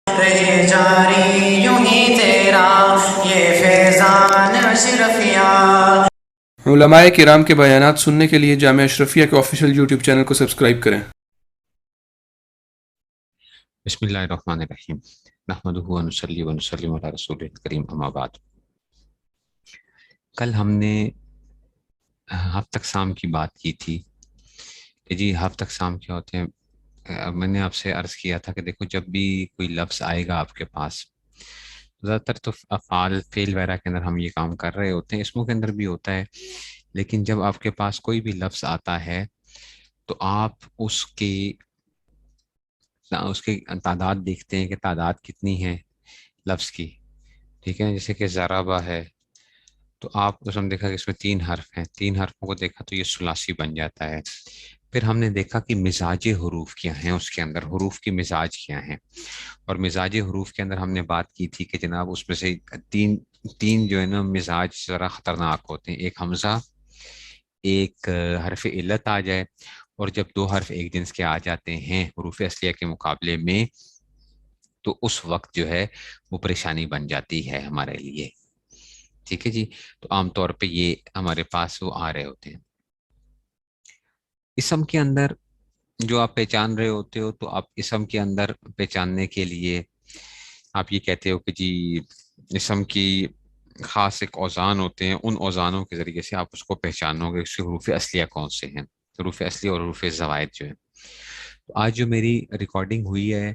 رہے جاری یوں ہی تیرا یہ فیضان اشرفیہ۔ علماء کرام کے بیانات سننے کے لیے جامعہ اشرفیہ کے آفیشیل یوٹیوب چینل کو سبسکرائب کریں۔ بسم اللہ الرحمن الرحیم، نحمدہ و نصلی و نسلم علی رسول کریم، اما بعد۔ کل ہم نے ہفت اقسام کی بات کی تھی کہ جی ہفت اقسام کیا ہوتے ہیں۔ میں نے آپ سے عرض کیا تھا کہ دیکھو جب بھی کوئی لفظ آئے گا آپ کے پاس، زیادہ تر تو افعال فعل وغیرہ کے اندر ہم یہ کام کر رہے ہوتے ہیں، اسموں کے اندر بھی ہوتا ہے، لیکن جب آپ کے پاس کوئی بھی لفظ آتا ہے تو آپ اس کی تعداد دیکھتے ہیں کہ تعداد کتنی ہے لفظ کی، ٹھیک ہے۔ جیسے کہ ضربہ ہے تو آپ اس میں دیکھا کہ اس میں 3 حرف ہیں، 3 حرفوں کو دیکھا تو یہ ثلاثی بن جاتا ہے۔ پھر ہم نے دیکھا کہ مزاج حروف کیا ہیں، اس کے اندر حروف کی مزاج کیا ہیں، اور مزاج حروف کے اندر ہم نے بات کی تھی کہ جناب اس میں سے تین جو ہے نا مزاج ذرا خطرناک ہوتے ہیں۔ ایک حمزہ، ایک حرف علت آ جائے، اور جب 2 حرف ایک جنس کے آ جاتے ہیں حروف اصلیہ کے مقابلے میں تو اس وقت جو ہے وہ پریشانی بن جاتی ہے ہمارے لیے، ٹھیک ہے جی۔ تو عام طور پہ یہ ہمارے پاس وہ آ رہے ہوتے ہیں۔ اسم کے اندر جو آپ پہچان رہے ہوتے ہو تو آپ اسم کے اندر پہچاننے کے لیے آپ یہ کہتے ہو کہ جی اسم کی خاص ایک اوزان ہوتے ہیں، ان اوزانوں کے ذریعے سے آپ اس کو پہچانو گے اس کے حروف اصلیہ کون سے ہیں، حروف اصلی اور حروف زوائد جو ہے۔ تو آج جو میری ریکارڈنگ ہوئی ہے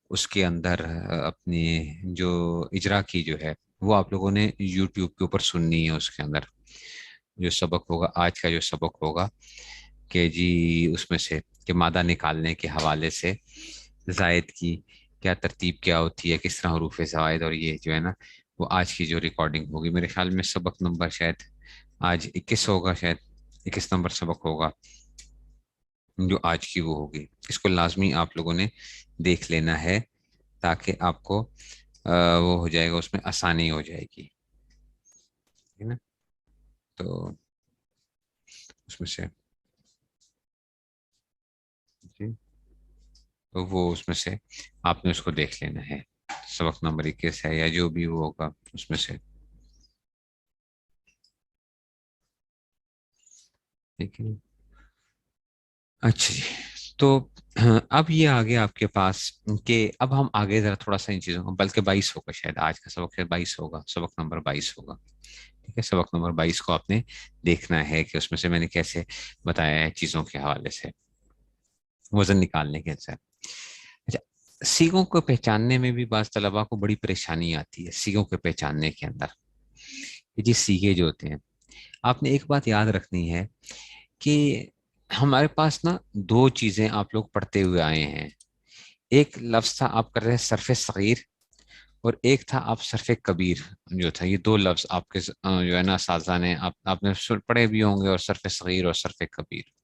اس کے اندر اپنی جو اجرا کی جو ہے وہ آپ لوگوں نے یوٹیوب کے اوپر سننی ہے۔ اس کے اندر جو سبق ہوگا، آج کا جو سبق ہوگا کہ جی اس میں سے کہ مادہ نکالنے کے حوالے سے زائد کی کیا ترتیب کیا ہوتی ہے، کس طرح حروف زوائد، اور یہ جو ہے نا وہ آج کی جو ریکارڈنگ ہوگی، میرے خیال میں سبق نمبر شاید آج 21 ہوگا، شاید 21 نمبر سبق ہوگا جو آج کی وہ ہوگی۔ اس کو لازمی آپ لوگوں نے دیکھ لینا ہے تاکہ آپ کو وہ ہو جائے گا، اس میں آسانی ہو جائے گی، ٹھیک ہے نا۔ تو اس میں سے جی تو وہ اس میں سے آپ نے اس کو دیکھ لینا ہے، سبق نمبر 21 ہے یا جو بھی وہ ہوگا اس میں سے، ٹھیک ہے۔ اچھا جی، تو اب یہ آگے آپ کے پاس کہ اب ہم آگے ذرا تھوڑا سا ان چیزوں کو، بلکہ 22 ہوگا شاید آج کا سبق، 22 ہوگا، سبق نمبر 22 ہوگا، ٹھیک ہے۔ سبق نمبر 22 کو آپ نے دیکھنا ہے کہ اس میں سے میں نے کیسے بتایا ہے چیزوں کے حوالے سے، وزن نکالنے کے ساتھ۔ اچھا، سیگوں کو پہچاننے میں بھی بعض طلباء کو بڑی پریشانی آتی ہے سیگوں کے پہچاننے کے اندر، کہ جی سیگے جو ہوتے ہیں، آپ نے ایک بات یاد رکھنی ہے کہ ہمارے پاس نا 2 چیزیں آپ لوگ پڑھتے ہوئے آئے ہیں، ایک لفظ تھا آپ کر رہے ہیں صرف صغیر، اور ایک تھا آپ صرف کبیر جو تھا۔ یہ 2 لفظ آپ کے جو ہے نا اساتذہ نے آپ نے پڑھے بھی ہوں گے، اور صرف صغیر اور صرف کبیر۔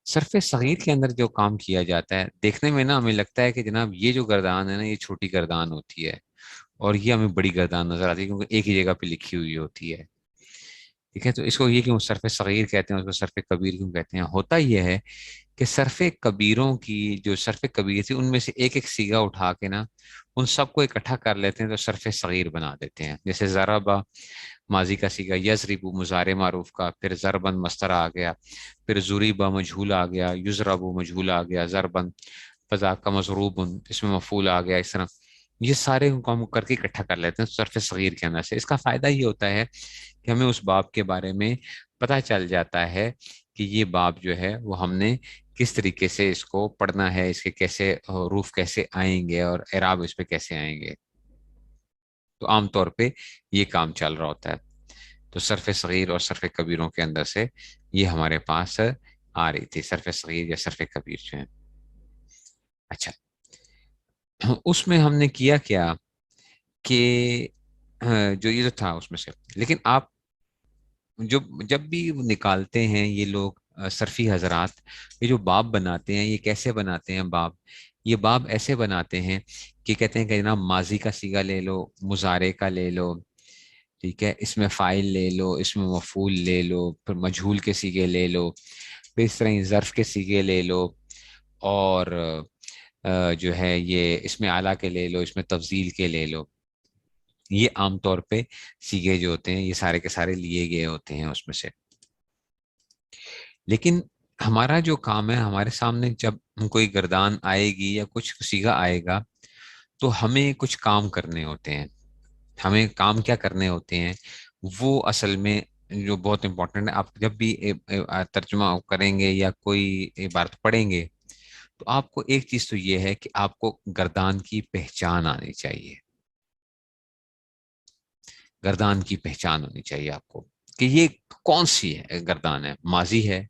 صرف صغیر کے اندر جو کام کیا جاتا ہے، دیکھنے میں نا ہمیں لگتا ہے کہ جناب یہ جو گردان ہے نا یہ چھوٹی گردان ہوتی ہے، اور یہ ہمیں بڑی گردان نظر آتی ہے کیونکہ ایک ہی جگہ پہ لکھی ہوئی ہوتی ہے، ٹھیک ہے۔ تو اس کو یہ کیوں صرف صغیر کہتے ہیں، اس کو صرف کبیر کیوں کہتے ہیں؟ ہوتا یہ ہے کہ صرف کبیروں کی جو صرف کبیر تھی ان میں سے ایک ایک سیگا اٹھا کے نا ان سب کو اکٹھا کر لیتے ہیں تو صرف صغیر بنا دیتے ہیں۔ جیسے ضربہ ماضی کا سیگا، یضرب مضارع معروف کا، پھر ضربن مصدر آ گیا، پھر ضریبہ مجہول آ گیا، یضرب مجہول آ گیا، ضربن فضا کا مضروب اس میں مفعول آ گیا، اس طرح یہ سارے کام کر کے اکٹھا کر لیتے ہیں صرف صغیر کے اندر سے۔ اس کا فائدہ یہ ہوتا ہے کہ ہمیں اس باب کے بارے میں پتہ چل جاتا ہے کہ یہ باب جو ہے وہ ہم نے کس طریقے سے اس کو پڑھنا ہے، اس کے کیسے حروف کیسے آئیں گے اور اعراب اس پہ کیسے آئیں گے۔ تو عام طور پہ یہ کام چل رہا ہوتا ہے۔ تو صرف صغیر اور صرف کبیروں کے اندر سے یہ ہمارے پاس آ رہی تھی، صرف صغیر یا صرف کبیر جو ہے۔ اچھا، اس میں ہم نے کیا کیا کہ جو یہ جو تھا اس میں سے، لیکن آپ جب بھی نکالتے ہیں یہ لوگ صرفی حضرات، یہ جو باب بناتے ہیں یہ کیسے بناتے ہیں باب؟ یہ باب ایسے بناتے ہیں کہ کہتے ہیں کہ جناب ماضی کا سیگا لے لو، مضارع کا لے لو، ٹھیک ہے، اس میں فاعل لے لو، اس میں مفعول لے لو، پھر مجہول کے سیگے لے لو، پھر اس طرح ہی ظرف کے سیگے لے لو، اور جو ہے یہ اس میں اعلیٰ کے لے لو، اس میں تفضیل کے لے لو، یہ عام طور پہ سیگے جو ہوتے ہیں یہ سارے کے سارے لیے گئے ہوتے ہیں اس میں سے. لیکن ہمارا جو کام ہے، ہمارے سامنے جب کوئی گردان آئے گی یا کچھ سیگا آئے گا تو ہمیں کچھ کام کرنے ہوتے ہیں. ہمیں کام کیا کرنے ہوتے ہیں وہ اصل میں جو بہت امپورٹنٹ ہے. آپ جب بھی ترجمہ کریں گے یا کوئی عبارت پڑھیں گے تو آپ کو ایک چیز تو یہ ہے کہ آپ کو گردان کی پہچان آنی چاہیے. گردان کی پہچان ہونی چاہیے آپ کو کہ یہ کون سی ہے گردان ہے. ماضی ہے،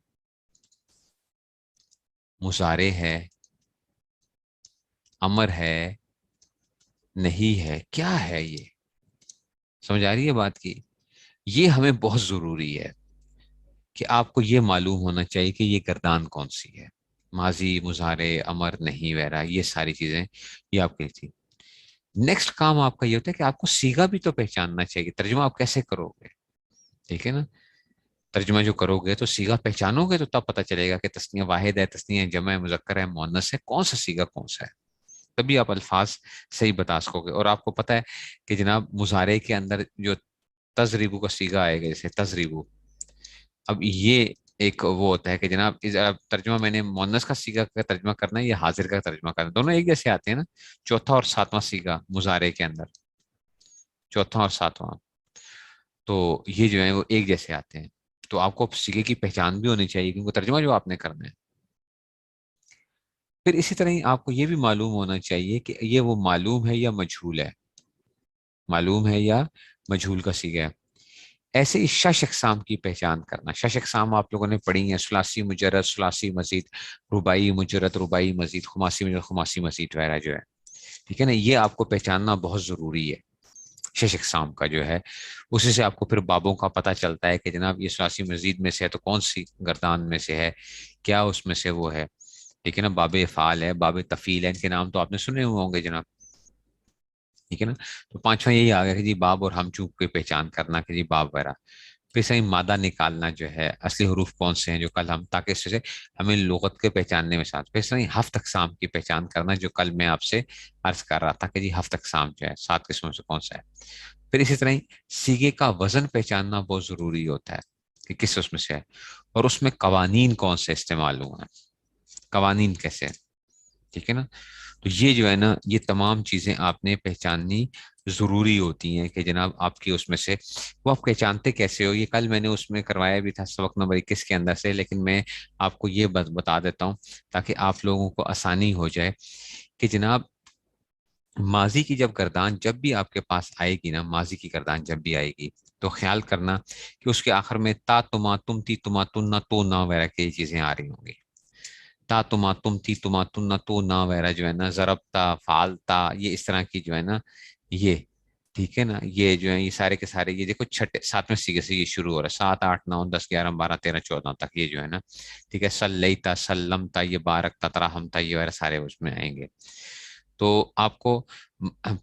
مضارع ہے، امر ہے، نہیں ہے، کیا ہے یہ؟ سمجھ آ رہی ہے بات کی؟ یہ ہمیں بہت ضروری ہے کہ آپ کو یہ معلوم ہونا چاہیے کہ یہ گردان کون سی ہے. ماضی، مضارع، امر، نہیں وغیرہ یہ ساری چیزیں یہ آپ کی تھی. نیکسٹ کام آپ کا یہ ہوتا ہے کہ آپ کو سیگا بھی تو پہچاننا چاہیے. ترجمہ آپ کیسے کرو گے؟ ٹھیک ہے نا. ترجمہ جو کرو گے تو سیگا پہچانو گے تو تب پتہ چلے گا کہ تسنیہ واحد ہے، تسنیہ جمع ہے، مذکر ہے، مؤنث ہے، کون سا سیگا کون سا ہے. تبھی آپ الفاظ صحیح بتا سکو گے. اور آپ کو پتہ ہے کہ جناب مضارع کے اندر جو تضریبو کا سیگا آئے گا، جیسے تضریبو، اب یہ ایک وہ ہوتا ہے کہ جناب ترجمہ میں نے مؤنث کا سیگا کا ترجمہ کرنا ہے یا حاضر کا ترجمہ کرنا ہے، دونوں ایک جیسے آتے ہیں نا. چوتھا اور ساتواں سیگا مضارع کے اندر، چوتھا اور ساتواں، تو یہ جو ہے وہ ایک جیسے آتے ہیں. تو آپ کو سیگے کی پہچان بھی ہونی چاہیے کیونکہ ترجمہ جو آپ نے کرنا ہے. پھر اسی طرح ہی آپ کو یہ بھی معلوم ہونا چاہیے کہ یہ وہ معلوم ہے یا مجہول ہے. معلوم ہے یا مجہول کا سیگا ہے. ایسے ہی شش اقسام کی پہچان کرنا. شش اقسام آپ لوگوں نے پڑھی ہیں، ثلاثی مجرد، ثلاثی مزید، رباعی مجرد، رباعی مزید، خماسی مجرد، خماسی مزید وغیرہ جو ہے. ٹھیک ہے نا. یہ آپ کو پہچاننا بہت ضروری ہے شش اقسام کا جو ہے. اسی سے آپ کو پھر بابوں کا پتہ چلتا ہے کہ جناب یہ ثلاثی مزید میں سے ہے تو کون سی گردان میں سے ہے، کیا اس میں سے وہ ہے. ٹھیک ہے نا. باب افعال ہے، باب تفیل ہے، ان کے نام تو آپ نے سنے ہوئے ہوں گے جناب. ٹھیک ہے نا. تو پانچواں یہی آ گیا کہ جی باب اور ہم چوک کی پہچان کرنا کہ جی باب وغیرہ. پھر صحیح مادہ نکالنا جو ہے، اصلی حروف کون سے ہیں جو کل ہم، تاکہ اس سے ہمیں لغت کے پہچاننے میں ساتھ. پھر صحیح ہفت اقسام کی پہچان کرنا جو کل میں آپ سے عرض کر رہا تھا کہ جی ہفت اقسام جو ہے 7 قسموں سے کون سا ہے. پھر اسی طرح سیگے کا وزن پہچاننا بہت ضروری ہوتا ہے کہ کس اس میں سے ہے، اور اس میں قوانین کون سے استعمال ہوئے ہیں، قوانین کیسے. ٹھیک ہے نا. تو یہ جو ہے نا یہ تمام چیزیں آپ نے پہچاننی ضروری ہوتی ہیں کہ جناب آپ کی اس میں سے وہ آپ پہچانتے کیسے ہو. یہ کل میں نے اس میں کروایا بھی تھا سبق نمبر 21 کے اندر سے، لیکن میں آپ کو یہ بتا دیتا ہوں تاکہ آپ لوگوں کو آسانی ہو جائے کہ جناب ماضی کی جب گردان جب بھی آپ کے پاس آئے گی نا، ماضی کی گردان جب بھی آئے گی تو خیال کرنا کہ اس کے آخر میں تا، تما، تم، تی، تما، تن، نہ، تو، نہ وغیرہ کی چیزیں آ رہی ہوں گی. تا، تما، تم، تھی، تما، تن، نہ، تو، نہ وغیرہ جو ہے نا، ضربتا، فعلتا، یہ اس طرح کی جو ہے نا یہ. ٹھیک ہے نا. یہ جو ہے یہ سارے کے سارے یہ دیکھو چھٹے ساتویں سیگے سے یہ شروع ہو رہا ہے. 7، 8، 9، 10، 11، 12، 13، 14 تک یہ جو ہے نا. ٹھیک ہے. سلیتا، سلمتا، یہ بارکتا، ترحمتا، یہ وغیرہ سارے اس میں آئیں گے. تو آپ کو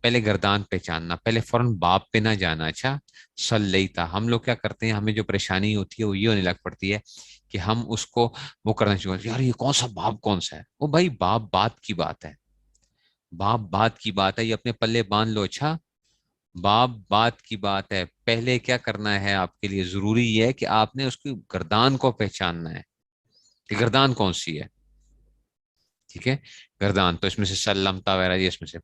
پہلے گردان پہچاننا، پہلے فوراً باب پہ نہ جانا. اچھا سلیتا، ہم لوگ کیا کرتے ہیں، ہمیں جو پریشانی ہوتی ہے وہ یہ ہونے لگ پڑتی ہے کہ ہم اس کو وہ کرنا چاہتے ہیں، یار یہ کون سا باب کون سا ہے. وہ بھائی باب بات کی بات ہے، باب بات کی بات ہے، یہ اپنے پلے باندھ لو. اچھا باب بات کی بات ہے. پہلے کیا کرنا ہے آپ کے لیے ضروری یہ ہے کہ آپ نے اس کی گردان کو پہچاننا ہے کہ گردان کون سی ہے. ٹھیک ہے. گردان تو اس میں سے سلمتا وغیرہ یہ اس میں سے.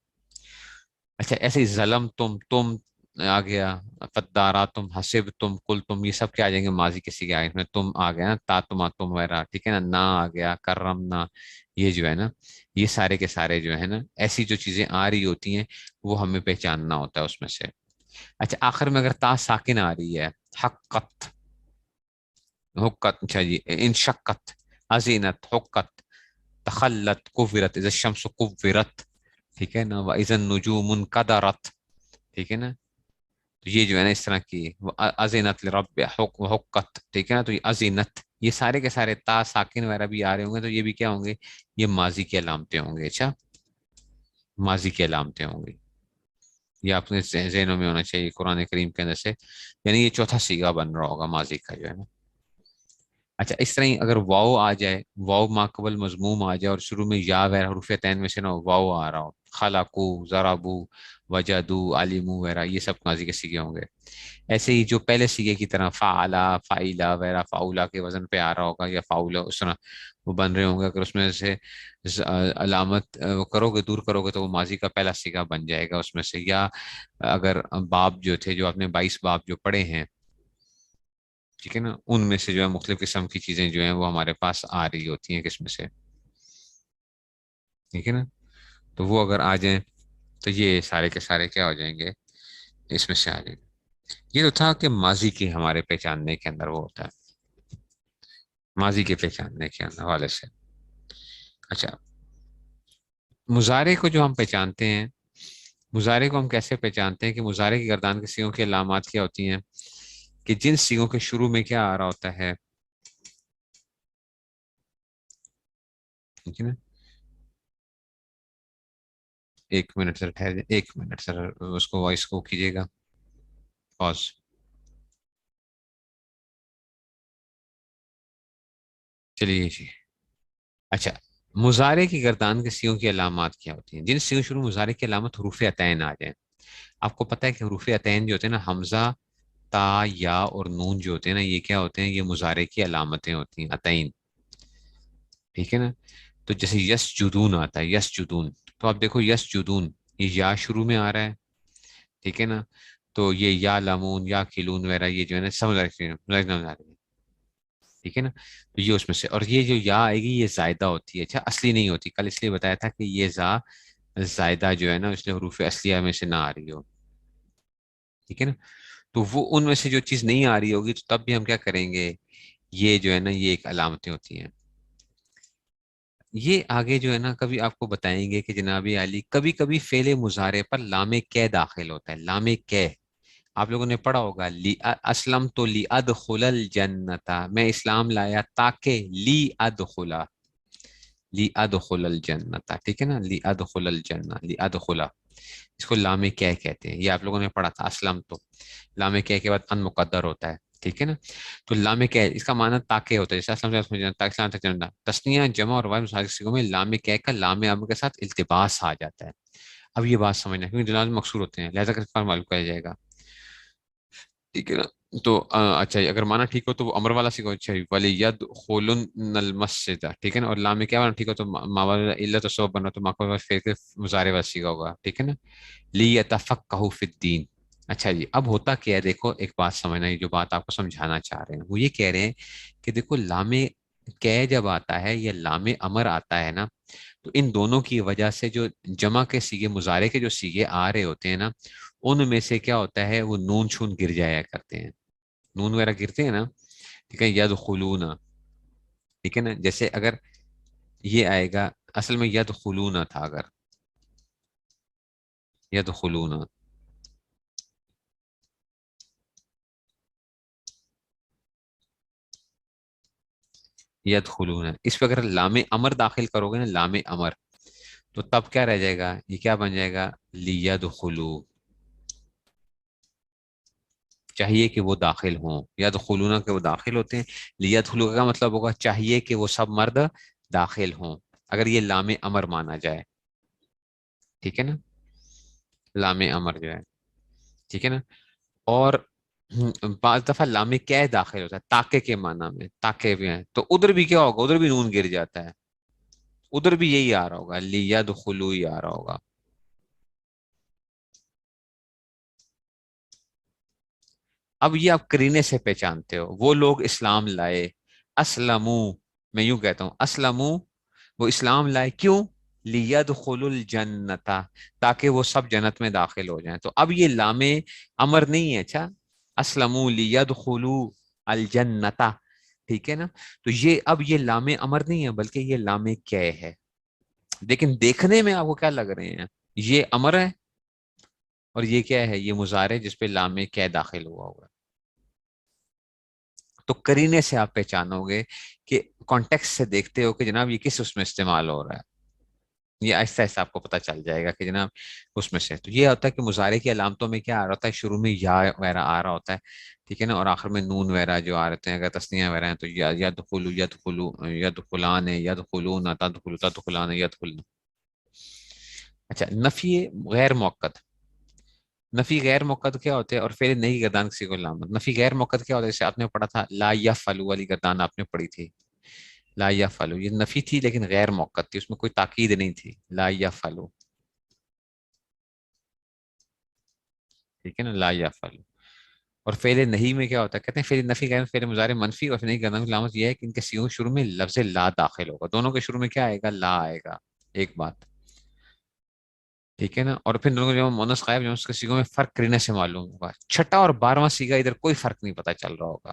اچھا ایسے ہی ظلم تم آ گیا، فدارا تم، حسب تم، کل تم، یہ سب کیا آ جائیں گے ماضی کسی کے آگے. اس میں تم آ گیا نا، تا، تما، تم وغیرہ. ٹھیک ہے نا. نہ آ گیا، کرم نہ، یہ جو ہے نا یہ سارے کے سارے جو ہے نا ایسی جو چیزیں آ رہی ہوتی ہیں وہ ہمیں پہچاننا ہوتا ہے اس میں سے. اچھا آخر میں اگر تا ساکن آ رہی ہے، حقت، حقت، اچھا جی انشقت، ازینت، حقت، تخلت، کفرت، اذا الشمس کفرت. ٹھیک ہے نا. واذا النجوم انکدرت. ٹھیک ہے نا. تو یہ جو ہے نا اس طرح کی ازینت لرب حقت. ٹھیک ہے نا. تو یہ ازینت، یہ سارے کے سارے تا ساکن وغیرہ بھی آ رہے ہوں گے تو یہ بھی کیا ہوں گے، یہ ماضی کی علامتیں ہوں گے. اچھا ماضی کی علامتیں ہوں گی. یہ آپ نے ذہنوں میں ہونا چاہیے قرآن کریم کے اندر سے. یعنی یہ چوتھا سیگا بن رہا ہوگا ماضی کا جو ہے نا. اچھا اس طرح ہی اگر واو آ جائے، واو ماقبل مضموم آ جائے اور شروع میں یا وغیرہ حروف عین میں سے نہ واو آ رہا ہو، خلقو، ضربو، وجدو، علمو وغیرہ، یہ سب ماضی کے سیغے ہوں گے. ایسے ہی جو پہلے سیغے کی طرح فعلا، فعیلا وغیرہ، فاؤلا کے وزن پہ آ رہا ہوگا یا فاؤلا اس طرح وہ بن رہے ہوں گے، اگر اس میں سے علامت کرو گے، دور کرو گے تو وہ ماضی کا پہلا سیغہ بن جائے گا اس میں سے. یا اگر باب جو تھے، جو آپ نے 22 باب جو پڑھے ہیں، ٹھیک ہے نا، ان میں سے جو ہے مختلف قسم کی چیزیں جو ہیں وہ ہمارے پاس آ رہی ہوتی ہیں کس میں سے، ٹھیک ہے نا. تو وہ اگر آ جائیں تو یہ سارے کے سارے کیا ہو جائیں گے، اس میں سے آ جائیں گے. یہ تو تھا کہ ماضی کی ہمارے پہچاننے کے اندر وہ ہوتا ہے، ماضی کے پہچاننے کے حوالے سے. اچھا مضارع کو جو ہم پہچانتے ہیں، مضارع کو ہم کیسے پہچانتے ہیں کہ مضارع کی گردان کے سیغوں کی علامات کیا ہوتی ہیں، کہ جن سیغوں کے شروع میں کیا آ رہا ہوتا ہے، ٹھیک ہے نا. ایک منٹ سر ٹھہر جائیں، ایک منٹ سر، اس کو وائس کو کیجیے گا پاز. چلیے جی. اچھا مضارع کی گردان کے سیغوں کی علامات کیا ہوتی ہیں، جن سیغوں شروع مضارع کی علامت حروف عطین آ جائیں. آپ کو پتہ ہے کہ حروف عطین جو ہوتے ہیں نا، حمزہ، تا، یا اور نون جو ہوتے ہیں نا، یہ کیا ہوتے ہیں، یہ مضارع کی علامتیں ہوتی ہیں، عطین، ٹھیک ہے نا. تو جیسے یس جدون آتا ہے، یس جدون، تو آپ دیکھو یس جدون، یہ یا شروع میں آ رہا ہے، ٹھیک ہے نا. تو یہ یا لمون، یا کلون وغیرہ، یہ جو ہے نا سمجھ رکھتے ہیں، ٹھیک ہے نا. تو یہ اس میں سے، اور یہ جو یا آئے گی یہ زائدہ ہوتی ہے، اچھا اصلی نہیں ہوتی. کل اس لیے بتایا تھا کہ یہ زائدہ جو ہے نا اس لیے حروف اصلیہ میں سے نہ آ رہی ہو، ٹھیک ہے نا. تو وہ ان میں سے جو چیز نہیں آ رہی ہوگی تو تب بھی ہم کیا کریں گے، یہ جو ہے نا یہ ایک علامتیں ہوتی ہیں. یہ آگے جو ہے نا کبھی آپ کو بتائیں گے کہ جناب علی کبھی کبھی فعل مضارع پر لام کی داخل ہوتا ہے. لام کی آپ لوگوں نے پڑھا ہوگا، اسلم تو لی ادخل الجنتا، میں اسلام لایا تاکہ لی ادخل الجنتا، ٹھیک ہے نا، لی ادخل الجنہ، لی ادخلا، اس کو لام کی کہتے ہیں. یہ آپ لوگوں نے پڑھا تھا، اسلم تو لام کی کے بعد ان مقدر ہوتا ہے، ٹھیک ہے نا. تو لام کی اس کا معنی تاکہ ہوتا ہے، جیسے اسلام تک جنتا، تسنیہ جمع اور واحد متحرک صیغوں میں لام کی کا لام امر کے ساتھ التباس آ جاتا ہے. اب یہ بات سمجھنا کیونکہ دلال مقصور ہوتے ہیں، لہذا کر معلوم کیا جائے گا، ٹھیک ہے نا. تو اچھا اگر مانا ٹھیک ہو تو وہ امر والا سیکھو، اچھا ولی ید خولن المسجد، ٹھیک ہے نا. اور لام کیا بنا ٹھیک ہو تو ماوال علت و سبب بنا تو ماقبل فعل مضارع والا سیکھا ہوگا، ٹھیک ہے نا. لی یتفقہوا فی الدین. اچھا جی اب ہوتا کیا ہے، دیکھو ایک بات سمجھنا، یہ جو بات آپ کو سمجھانا چاہ رہے ہیں وہ یہ کہہ رہے ہیں کہ دیکھو لام کی جب آتا ہے یا لام امر آتا ہے نا، تو ان دونوں کی وجہ سے جو جمع کے سیغے، مضارع کے جو سیغے آ رہے ہوتے ہیں نا، ان میں سے کیا ہوتا ہے وہ نون چھون گر جایا کرتے ہیں، نون وغیرہ گرتے ہیں نا، ٹھیک ہے. یدخلون، ٹھیک ہے نا. جیسے اگر یہ آئے گا، اصل میں یدخلون تھا، اگر یدخلون، یدخلون، اس پہ اگر لام امر داخل کرو گے نا، لام امر، تو تب کیا رہ جائے گا، یہ کیا بن جائے گا، لیدخلو، چاہیے کہ وہ داخل ہوں، یدخلون کہ وہ داخل ہوتے ہیں، لیدخلو کا مطلب ہوگا چاہیے کہ وہ سب مرد داخل ہوں، اگر یہ لام امر مانا جائے، ٹھیک ہے نا، لام امر جو ہے، ٹھیک ہے نا. اور بعض دفعہ لام کیا داخل ہوتا ہے تاکہ کے معنی میں، تاکہ بھی ہے تو ادھر بھی کیا ہوگا، ادھر بھی نون گر جاتا ہے، ادھر بھی یہی آ رہا ہوگا، لیدخلو ہی آ رہا ہوگا. اب یہ آپ کرینے سے پہچانتے ہو، وہ لوگ اسلام لائے، اسلمو، میں یوں کہتا ہوں اسلمو، وہ اسلام لائے کیوں، لیدخلوا الجنتا، تاکہ وہ سب جنت میں داخل ہو جائیں. تو اب یہ لام امر نہیں ہے، اچھا اسلموا لیدخلوا الجنتا، ٹھیک ہے نا. تو یہ اب یہ لام امر نہیں ہے بلکہ یہ لام کی ہے. لیکن دیکھنے میں آپ کو کیا لگ رہے ہیں، یہ امر ہے اور یہ کیا ہے، یہ مضارع جس پہ لام کی داخل ہوا ہوا ہے. تو کرینے سے آپ پہچانو گے کہ کانٹیکس سے دیکھتے ہو کہ جناب یہ کس اس میں استعمال ہو رہا ہے. یہ آہستہ آہستہ آپ کو پتہ چل جائے گا کہ جناب اس میں سے. تو یہ ہوتا ہے کہ مضارع کی علامتوں میں کیا آ رہا ہوتا ہے, شروع میں یا وغیرہ آ رہا ہوتا ہے, ٹھیک ہے نا, اور آخر میں نون وغیرہ جو آ رہتے ہیں. اگر تسنیہ وغیرہ ہیں تو یدخلو یدخلو یدخلان یدخلون تدخلو تدخلان یدخلن. اچھا, نفی غیر موقت. نفی غیر موقت کیا ہوتے ہیں, اور فعل نہیں گردان کسی کو علامت. نفی غیر موقت کیا ہوتا ہے, جیسے آپ نے پڑھا تھا لا یفعلوا والی گردان آپ نے پڑھی تھی. لا یفعلوا یہ نفی تھی لیکن غیر موقت تھی, اس میں کوئی تاکید نہیں تھی. لا یفعلوا, ٹھیک ہے نا, لا یفعلوا. اور فعل نہیں میں کیا ہوتا ہے, کہتے ہیں فعل نفی غیر فعل مضارع منفی, اور نہیں گردان کی علامت یہ ہے کہ ان کے سیغوں شروع میں لفظ لا داخل ہوگا. دونوں کے شروع میں کیا آئے گا, لا آئے گا. ایک بات, ٹھیک ہے نا. اور پھر دونوں جو مونس غائب جو اس کے سیغوں میں فرق کرنے سے معلوم ہوگا. چھٹا اور 12واں سیغہ ادھر کوئی فرق نہیں پتا چل رہا ہوگا.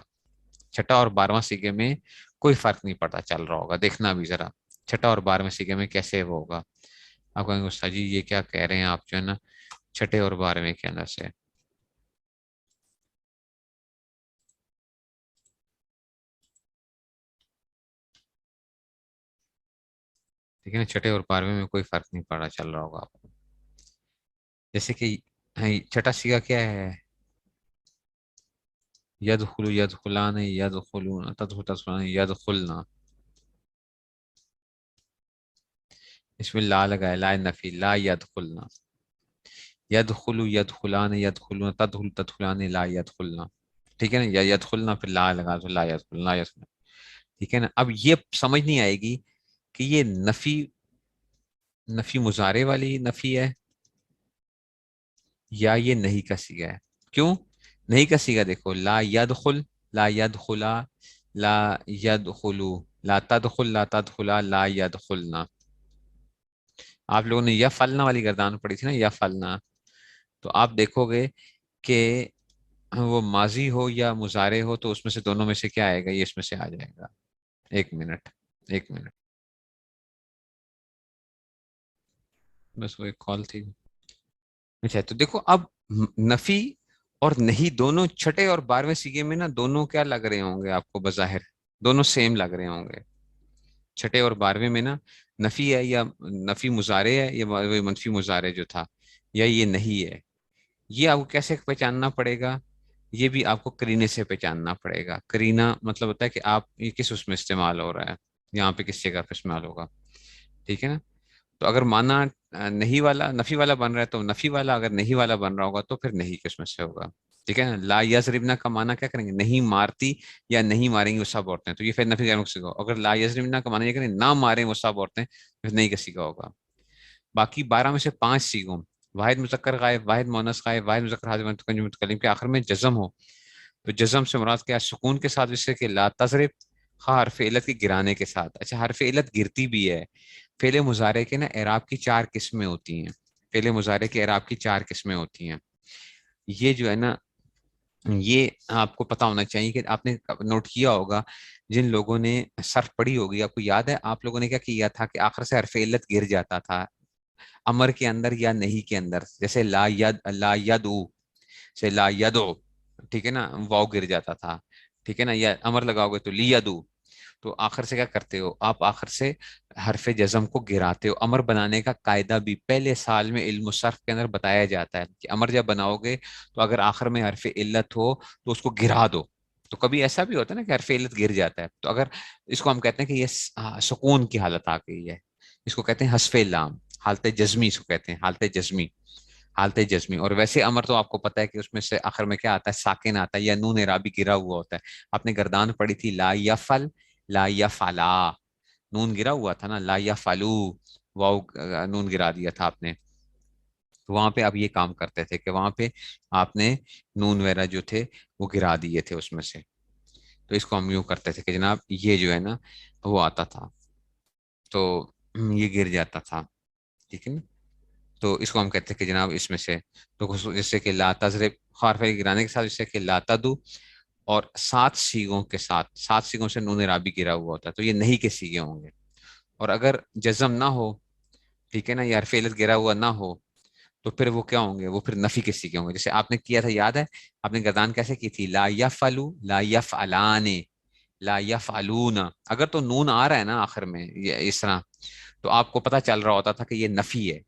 چھٹا اور 12واں سیغے میں کوئی فرق نہیں پتا چل رہا ہوگا. دیکھنا بھی ذرا چھٹا اور 12ویں سیغے میں کیسے وہ ہوگا. آپ کہیں گے استاد جی یہ کیا کہہ رہے ہیں آپ, جو ہے نا چھٹے اور 12ویں کے اندر سے. ٹھیک ہے نا, چھٹے اور 12ویں میں کوئی فرق نہیں پڑا چل رہا ہوگا آپ کو. جیسے کہ چھٹا سیغہ کیا ہے, یدخلو یدخلان یدخلون تدخل تدخلان یدخلنا. اس میں لا لگا ہے, لا نفی, لا یدخلنا. یدخلو یدخلان یدخلون تدخل تدخلان لا یدخلنا, ٹھیک ہے نا, یا یدخلنا پھر لا لگا تو لا یدخلنا, لا یدخلنا. ٹھیک ہے نا. اب یہ سمجھ نہیں آئے گی کہ یہ نفی نفی مضارع والی نفی ہے یا یہ نہیں کا صیغہ ہے. کیوں نہیں کا صیغہ, دیکھو لا یدخل, لا یدخلا, لا یدخلو, لا تدخل, لا تدخلا, لا یدخلنا. آپ لوگوں نے یا فلنا والی گردان پڑھی تھی نا, یا فلنا, تو آپ دیکھو گے کہ وہ ماضی ہو یا مضارع ہو تو اس میں سے دونوں میں سے کیا آئے گا, یہ اس میں سے آ جائے گا. ایک منٹ, ایک منٹ, بس وہ ایک کال تھی. اچھا, تو دیکھو اب نفی اور نہیں دونوں چھٹے اور 12ویں سیغے میں نا دونوں کیا لگ رہے ہوں گے آپ کو, بظاہر دونوں سیم لگ رہے ہوں گے. چھٹے اور 12ویں میں نا نفی ہے یا نفی مضارع ہے, یا منفی مضارع جو تھا, یا یہ نہیں ہے. یہ آپ کو کیسے پہچاننا پڑے گا, یہ بھی آپ کو کرینے سے پہچاننا پڑے گا. کرینہ مطلب ہوتا ہے کہ آپ یہ کس اس میں استعمال ہو رہا ہے, یہاں پہ کس جگہ پہ استعمال ہوگا. ٹھیک ہے نا. تو اگر مانا نہیں والا نفی والا بن رہا ہے تو نفی والا, اگر نہیں والا بن رہا ہوگا تو پھر نہیں کس میں سے ہوگا. ٹھیک ہے نا. لا یضربنا کا مانا کیا کریں گے, نہیں مارتی یا نہیں ماریں گے وہ سب عورتیں, تو یہ پھر نفی غیر مقصود ہوگا. اگر لا یضربنا کا مانا یہ کریں نہ ماریں وہ سب عورتیں, پھر نہیں کسی کا ہوگا. باقی 12 میں سے 5 سیغوں, واحد مذکر غائب, واحد مؤنث غائب, واحد مذکر حاضر متکلم کے آخر میں جزم ہو, تو جزم سے مراد کیا, سکون کے ساتھ, جس سے کہ لا تضرب, خواہ حرف علت کے گرانے کے ساتھ. اچھا, حرف علت گرتی بھی ہے. فعل مضارع کے نا اعراب کی 4 قسمیں ہوتی ہیں. فعل مضارع کے اعراب کی 4 قسمیں ہوتی ہیں. یہ جو ہے نا یہ آپ کو پتا ہونا چاہیے, کہ آپ نے نوٹ کیا ہوگا جن لوگوں نے صرف پڑھی ہوگی, آپ کو یاد ہے آپ لوگوں نے کیا کیا تھا کہ آخر سے حرف علت گر جاتا تھا امر کے اندر یا نہیں کے اندر. جیسے لا یدعو سے لا یدعو, ٹھیک ہے نا, واو گر جاتا تھا. ٹھیک ہے نا. یا امر لگاؤ گے تو لیدو, تو آخر سے کیا کرتے ہو آپ, آخر سے حرف جزم کو گراتے ہو. امر بنانے کا قاعدہ بھی پہلے سال میں علم الصرف کے اندر بتایا جاتا ہے کہ امر جب بناؤ گے تو اگر آخر میں حرف علت ہو تو اس کو گرا دو. تو کبھی ایسا بھی ہوتا ہے نا کہ حرف علت گر جاتا ہے, تو اگر اس کو ہم کہتے ہیں کہ یہ سکون کی حالت آ گئی ہے, اس کو کہتے ہیں حذف لام, حالت جزمی اس کو کہتے ہیں, حالت جزمی, حالت جزمی. اور ویسے امر تو آپ کو پتا ہے کہ اس میں سے آخر میں کیا آتا ہے, ساکن آتا ہے یا نون اعرابی گرا ہوا ہوتا ہے. آپ نے گردان پڑھی تھی لا یفعل, لا یفعلا, نون گرا ہوا تھا نا, لا یفعلو, واو نون گرا دیا تھا آپ نے. تو وہاں پہ آپ یہ کام کرتے تھے کہ وہاں پہ آپ نے نون وغیرہ جو تھے وہ گرا دیے تھے اس میں سے. تو اس کو ہم یوں کرتے تھے کہ جناب یہ جو ہے نا وہ آتا تھا تو یہ گر جاتا تھا. ٹھیک ہے نا. تو اس کو ہم کہتے ہیں کہ جناب اس میں سے, تو جیسے کہ لا تضرب, خارف گرانے کے ساتھ, جیسے کہ لا تدو, اور 7 سیغوں کے ساتھ, 7 سیغوں سے نون رابی گرا ہوا ہوتا ہے, تو یہ نہیں کے سیغے ہوں گے. اور اگر جزم نہ ہو, ٹھیک ہے نا, یا حرف علت گرا ہوا نہ ہو, تو پھر وہ کیا ہوں گے, وہ پھر نفی کے سیغے ہوں گے. جیسے آپ نے کیا تھا, یاد ہے آپ نے گردان کیسے کی تھی, لا یفعلو, لا یفعلان, لا یفعلون. اگر تو نون آ رہا ہے نا آخر میں اس طرح, تو آپ کو پتہ چل رہا ہوتا تھا کہ یہ نفی ہے،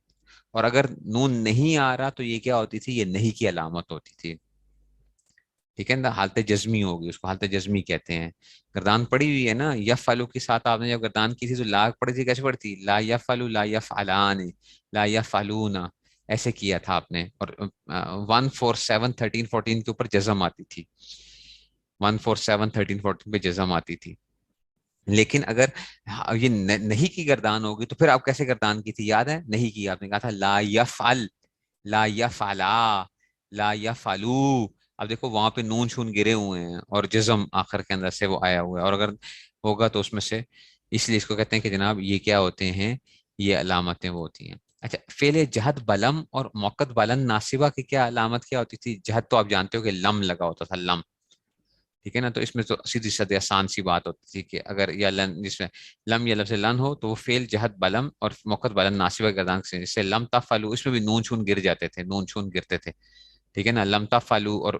اور اگر نون نہیں آ رہا تو یہ کیا ہوتی تھی، یہ نہیں کی علامت ہوتی تھی، ٹھیک ہے نا، حالت جزمی ہوگی، اس کو حالت جزمی کہتے ہیں۔ گردان پڑی ہوئی ہے نا، یفعلو کے ساتھ آپ نے جب گردان کی تھی تو لا پڑی تھی، کیسے پڑی تھی، لا یفعلو لا یفعلان، لا یفعلون، ایسے کیا تھا آپ نے، اور 1 4 7 13 14 کے اوپر جزم آتی تھی، 1 4 7 13 14 پہ جزم آتی تھی۔ لیکن اگر یہ نہیں کی گردان ہوگی تو پھر آپ کیسے گردان کی تھی، یاد ہے، نہیں کی آپ نے کہا تھا لا یفعل، لا یفعلا، لا یفعلو، اب دیکھو وہاں پہ نون شون گرے ہوئے ہیں اور جزم آخر کے اندر سے وہ آیا ہوا ہے، اور اگر ہوگا تو اس میں سے، اس لیے اس کو کہتے ہیں کہ جناب یہ کیا ہوتے ہیں، یہ علامتیں وہ ہوتی ہیں۔ اچھا، فعل جہد بلم اور موقت بلن ناصبہ کی کیا علامت کیا ہوتی تھی، جہد تو آپ جانتے ہو کہ لم لگا ہوتا تھا، لم، ٹھیک ہے نا، تو اس میں تو سیدھی سادھی آسان سی بات ہوتی تھی کہ اگر یا لن، جس میں لم یا لفظ لن ہو تو وہ فعل جہد بلم اور موقت بلن ناصبہ گردان سے، جس سے لم تفعلوا، اس میں بھی نون چون گر جاتے تھے، نون چون گرتے تھے، ٹھیک ہے نا، لم تفعلوا، اور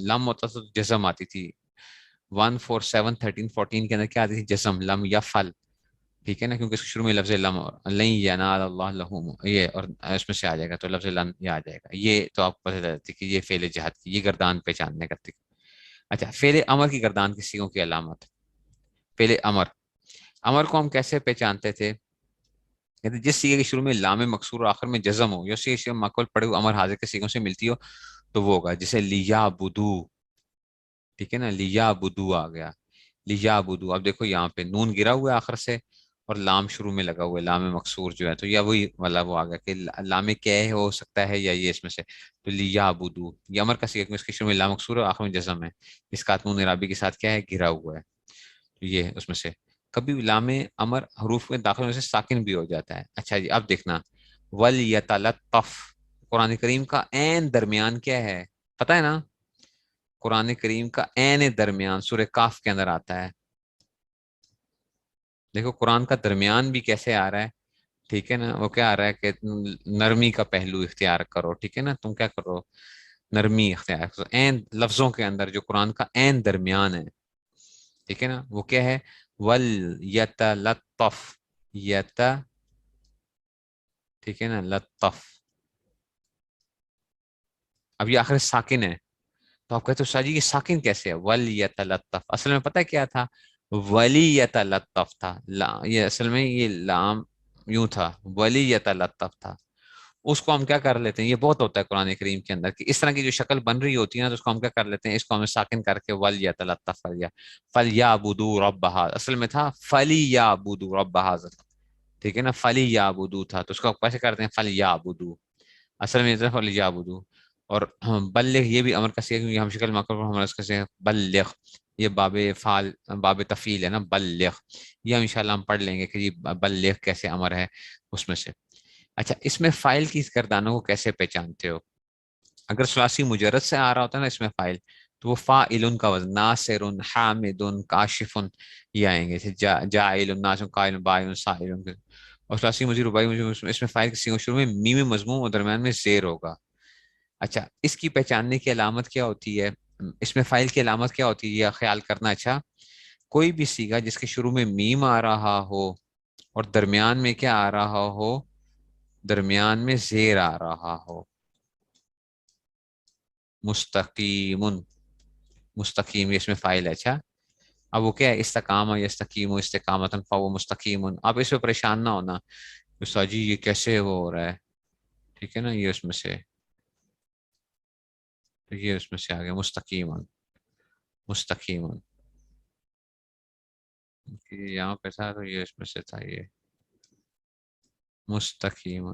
لم ہوتا تو جزم آتی تھی، 1 4 7 13 14 کے اندر کیا آتی تھی، جزم، لم یفعل، ٹھیک ہے نا، کیونکہ اس کے شروع میں لفظ لم، لن ینال اللہ لہم، یہ اور اس میں سے آ جائے گا تو لفظ لن یہ آ جائے گا، یہ تو آپ کو پتہ چلتی کہ یہ فعل جہد کی، یہ گردان پہچاننے کا طریقہ۔ اچھا، فعل امر کی گردان کی سیغوں کی علامت، فعل امر، امر کو ہم کیسے پہچانتے تھے، کہتے ہیں جس سیغے کے شروع میں لام مکسور اور آخر میں جزم ہو، یا سیغے ماقبل پڑے ہوئے امر حاضر کے سیغوں سے ملتی ہو تو وہ ہوگا، جیسے لیا بدو، ٹھیک ہے نا، لیا بدو آ گیا، لیا بدو، اب دیکھو یہاں پہ نون گرا ہوا ہے آخر سے اور لام شروع میں لگا ہوا ہے، لام مکسور جو ہے، تو یا وہی والا وہ آ گیا کہ لام کیا ہو سکتا ہے، یا یہ اس میں سے، تو لیا بدو، یہ امر کا سیغہ، اس کے شروع میں لام مکسور ہے، آخر میں جزم ہے، اس کا نون عرابی کے ساتھ کیا ہے، گرا ہوا ہے، تو یہ اس میں سے کبھی لام امر حروف میں داخل ہونے سے ساکن بھی ہو جاتا ہے۔ اچھا جی، اب دیکھنا، وَلْيَتَلَطَّفْ، قرآن کریم کا عین درمیان کیا ہے، پتہ ہے نا، قرآن کریم کا عین درمیان سورہ کاف کے اندر آتا ہے، دیکھو قرآن کا درمیان بھی کیسے آ رہا ہے، ٹھیک ہے نا، وہ کیا آ رہا ہے کہ نرمی کا پہلو اختیار کرو، ٹھیک ہے نا، تم کیا کرو، نرمی اختیار کرو، عین لفظوں کے اندر جو قرآن کا عین درمیان ہے، ٹھیک ہے نا، وہ کیا ہے، وَلْيَتَلَطَّفْ، یت، ٹھیک ہے نا، لطف، اب یہ آخر ساکن ہے، تو آپ کہتے ہو شاہ جی یہ ساکن کیسے ہے، وَلْيَتَلَطَّفْ، اصل میں پتہ کیا تھا، وَلِيَتَلَطَّفْ تھا، یہ اصل میں یہ لام یوں تھا، وَلِيَتَلَطَّفْ تھا، اس کو ہم کیا کر لیتے ہیں، یہ بہت ہوتا ہے قرآن کریم کے اندر کہ اس طرح کی جو شکل بن رہی ہوتی ہے نا، تو اس کو ہم کیا کر لیتے ہیں، اس کو ہمیں ساکن کر کے وَلْيَتَلَطَّفْ کر دیا، فَلْيَعْبُدُوا رَبَّ هَٰذَا، اصل میں تھا فَلْيَعْبُدُوا رَبَّ هَٰذَا، ٹھیک ہے نا، فَلْيَعْبُدُوا تھا، تو اس کو کیسے کرتے ہیں، فَلْيَعْبُدُوا، اصل میں فَلْيَعْبُدُوا، اور بلغ یہ بھی امر کا صیغہ، کیونکہ ہم شکل مقبول پر ہمارا اس کا صیغہ بلغ، یہ باب فعل، باب تفعیل ہے نا، بلغ، یہ ہم انشاءاللہ ہم پڑھ لیں گے کہ یہ بلغ کیسے امر ہے اس میں سے۔ اچھا، اس میں فائل کی گردانوں کو کیسے پہچانتے ہو، اگر ثلاثی مجرد سے آ رہا ہوتا ہے نا اس میں فائل، تو وہ فاعل کا وزن، ناصر، حامد، کاشف، یہ آئیں گے، جیسے جاعل، ناصر، قائل، باعث، سائل، اور ثلاثی مجرد رباعی مجرد، اس میں فائل کی شروع میں میم مضموم اور درمیان میں زیر ہوگا۔ اچھا، اس کی پہچاننے کی علامت کیا ہوتی ہے، اس میں فائل کی علامت کیا ہوتی ہے یہ خیال کرنا۔ اچھا، کوئی بھی سیگا جس کے شروع میں میم آ رہا ہو اور درمیان میں کیا آ رہا ہو، درمیان میں زیر آ رہا ہو، مستقیم، مستقیم، یہ اس میں فائل ہے۔ اچھا، اب وہ کیا ہے، استقامہ، یستقیم، استقامتا، فهو مستقیم، اب اس پہ پریشان نہ ہونا استاد جی یہ کیسے وہ ہو رہا ہے، ٹھیک ہے نا، یہ اس میں سے، یہ اس میں سے آ گیا مستقیم، مستقیم، یہاں پہ تھا تو یہ اس میں سے تھا، یہ مستقیم،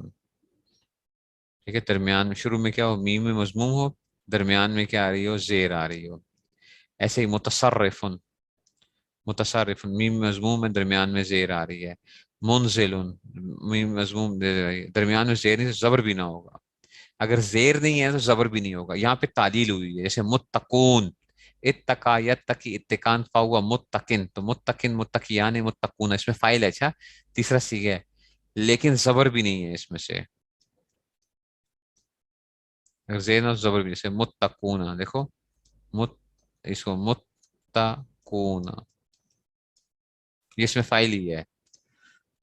ٹھیک ہے، درمیان میں شروع میں کیا ہو، میم میں مضموم ہو، درمیان میں کیا آ رہی ہو، زیر آ رہی ہو، ایسے ہی متصرف، متصرف، میم مضموم میں درمیان میں زیر آ رہی ہے، منزل، میم مضموم درمیان میں زیر نہیں، زبر بھی نہ ہوگا، اگر زیر نہیں ہے تو زبر بھی نہیں ہوگا، یہاں پہ تعلیل ہوئی ہے، جیسے متقون، اتقا یتقی اتقان فہو متقن، تو متقن، متقیان، متقون، اس میں فائل ہے، اچھا، تیسرا سیغہ ہے، لیکن زبر بھی نہیں ہے اس میں سے، اگر زیر نہ زبر بھی، جیسے متقون، دیکھو مت، اس کو متقون، یہ اس میں فائل ہی ہے،